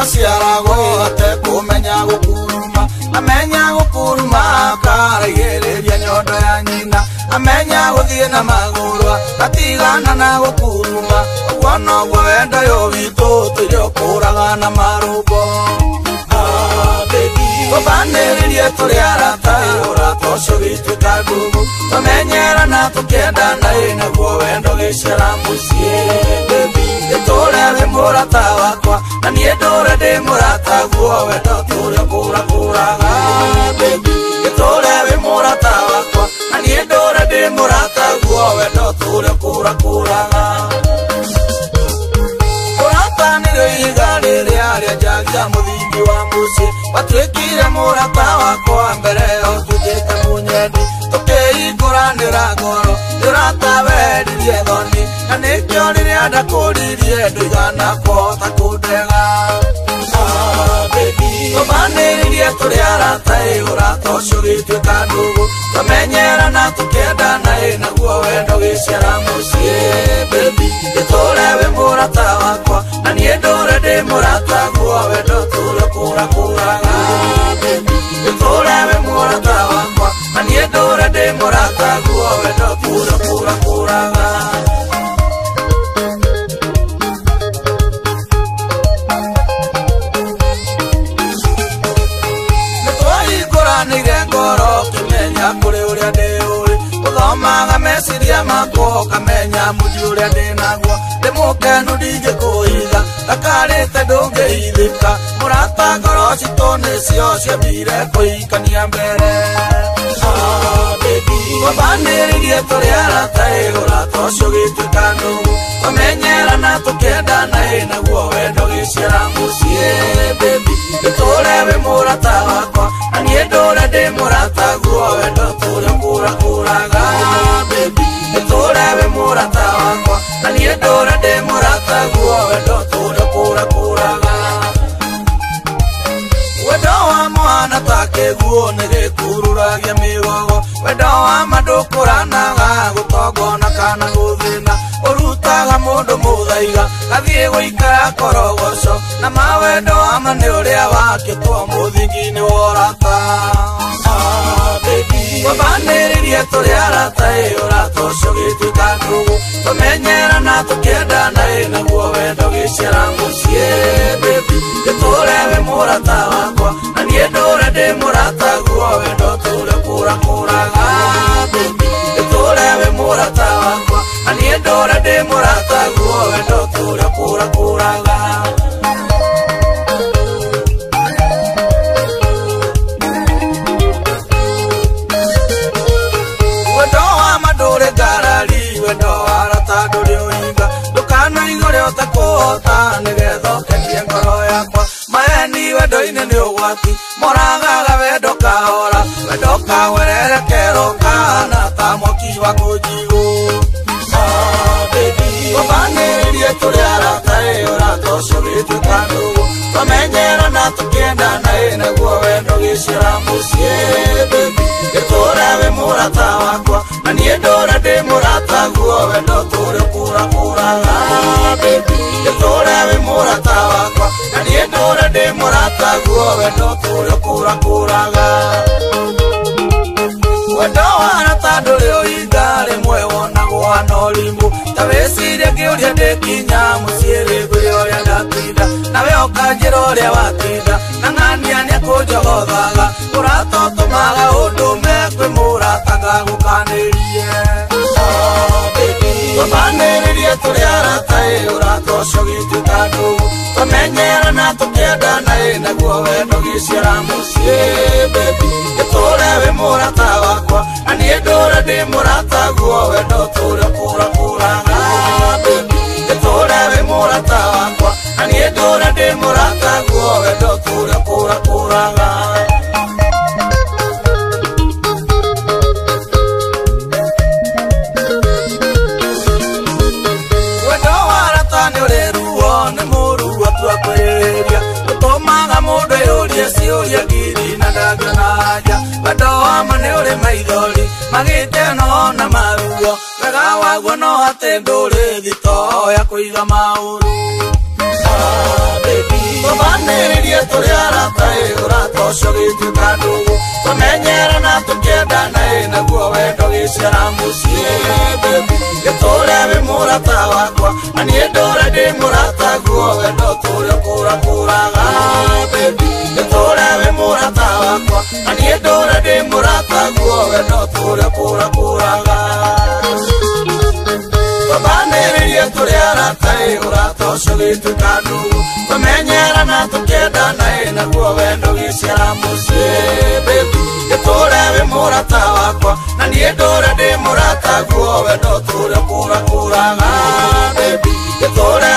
ciaragwo atekumenya gukuruma amenya gukuruma akaraigĩrĩria nyondo ya nyina amenya gũthiĩ na magũrũ atigana na gukuruma ũguo noguo wendo ũyũ witũ tũrĩũkũraga na marũngo tũbanĩrĩrie tũrĩ arata ũrata ũcio wĩtuĩka ndugu tũmenyerana tũkĩendana naguo wendo gĩciara mũciĩ gĩtũũre wĩ mũrata wakwa na niĩ ndũũre ndĩ mũrata guo wendo tũrĩũkũrakũraga gĩtũũre wĩ mũrata wakwa na niĩ ndũũre ndĩ mũrata guo wendo tũrĩũkũrakũraga ũrata nĩrĩo ihiga rĩrĩa rĩanjagia mũthingi wa mũciĩ watuĩkire mũrata wakwa mbere ũtũthĩte mũnyendi tũkĩhingũranĩra ngoro ũrata wendirie thoni na nĩkĩo rĩrĩa ndakũririe ndũigana kũhota kũndega tũbanĩrĩrie tũrĩ arata ũrata ũcio gĩtuĩka ndugu tũmenyerana tũkĩendana naguo wendo gĩciara mũciĩ gĩtũũre wĩ mũrata wakwa na niĩ ndũũre ndĩ mũrata guo wendo tũrĩũkũrakũraga gĩtũũre wĩ mũrata wakwa na niĩ ndũũre ndĩ mũrata guo wendo tũrĩũkũrakũraga nĩtwahingũranĩire ngoro kĩmenya kũrĩ ũrĩa ndĩ ũrĩ ũthomaga meciria makwa ũkamenya mũndũ ũrĩa ndĩ naguo ndĩ mũkenu ndingĩkũiga ndakarĩte ndũngĩhithĩka mũrata ngoro citũ nĩcio ciambire kũhikania mbere tũbanĩrĩrie tũrĩ arata ũrata ũcio gĩtuĩka ndugu tũmenyerana tũkĩendana naguo wendo gĩciara mũciĩ gĩtũũre wĩ mũrata wakwa na niĩ ndũũre ndĩ mũrata guo wendo tũrĩũkũrakũraga gĩtũũre wĩ mũrata wakwa na niĩ ndũũre ndĩ mũrata guo wendo tũrĩũkũrakũraga wendo wa mwana ta kĩguũ nĩgĩkururagia mĩgogo wendo wa mandũkũranaga gũtongona kana gũthĩna ũrutaga mũndũ mũthaiga gathiĩ gũikara korogoco na mawendo wama nĩ ũrĩa wakĩtwo mũthingi-inĩ wa ũrata tũbanĩrĩrie tũrĩ arata ũrata ũcio gĩtuĩka ndugu tũmenyerana tũkĩendana naguo wendo gĩciara mũciĩ gĩtũũre wĩ mũrata wakwa na niĩ ndũũre ndĩ mũrata guo wendo tũrĩũkũrakũraga gĩtũũre wĩ mũrata wakwa na niĩ ndũũre ndĩ mũrata guo wendo tũrĩũkũrakũraga wendo wa mandũrĩ ngarari wendo wa arata ndũrĩ ũhinga ndũkanaigũre ũtakũhota nĩgetha ũkenie ngoro yakwa maeni wendo-inĩ nĩ ũgwati moragaga wendo kahora wendo kagwerereke kana ta mwaki wa kũnjigũ tũbanĩrĩrie tũrĩ arata ũrata ũcio gĩtuĩka ndugu tũmenyerana tũkĩendana naguo wendo gĩciara mũciĩ gĩtũũre wĩ mũrata wakwa na niĩ ndũũre ndĩ mũrata guo wendo tũrĩũkũrakũraga gĩtũũre wĩ mũrata wakwa na niĩ ndũũre ndĩ mũrata guo wendo tũrĩũkũrakũraga wendo wa arata ndũrĩ ũhinga rĩmwe wonagwo na ũrimũ ta wĩcirie ngĩũria ndĩkinya mũciĩ rĩngĩ ũrĩa ndatinda nawe ũkanjĩra ũrĩa watinda na ng'ania nĩekũnjogothaga ũrata ũtũmaga ũndũme kwĩ mũrata ngagũkanĩrie tũbanĩrĩrie tũrĩ arata ũrata ũcio gĩtuĩka ndugu tũmenyerana tũkĩendana naguo wendo gĩciara mũciĩ gĩtũũre wĩ mũrata wakwa na niĩ ndũũre ndĩ mũrata guo wendo tũrĩũkũrakũraga gĩtũũre wĩ mũrata wakwa na niĩ ndũũre ndĩ mũrata guo wendo tũrĩũkũrakũraga wendo wa arata nĩ ũrĩ ruo nĩ mũru atua kwĩrĩria ũtũmaga mũndũ yũrie ciũria ngiri na ndangĩona anja wendo wama nĩ ũrĩ maithori magĩteno na maruo wega waguo no atĩ ndũrĩ thito ya kũiga maũru Tũbanĩrĩrie tũrĩ arata ũrata ũcio gĩtuĩka ndugu tũmenyerana tũkĩendana naguo wendo gĩciara mũciĩ baby gĩtũũre wĩ mũrata wakwa na niĩ ndũre ndĩ mũrata guo wendo tũrĩ kũrakũraga baby gĩtũũre wĩ mũrata wakwa na niĩ ndũre ndĩ mũrata guo wendo tũrĩ kũrakũraga Tũbanĩrĩrie tũrĩ arata ũrata ũcio gĩtuĩka ndugu tũmenyerana tũkĩendana naguo wendo gĩciara mũciĩ baby gĩtũũre wĩ mũrata wakwa na niĩ ndũre ndĩ mũrata guo wendo tũrĩ kũrakũraga baby gĩtũũre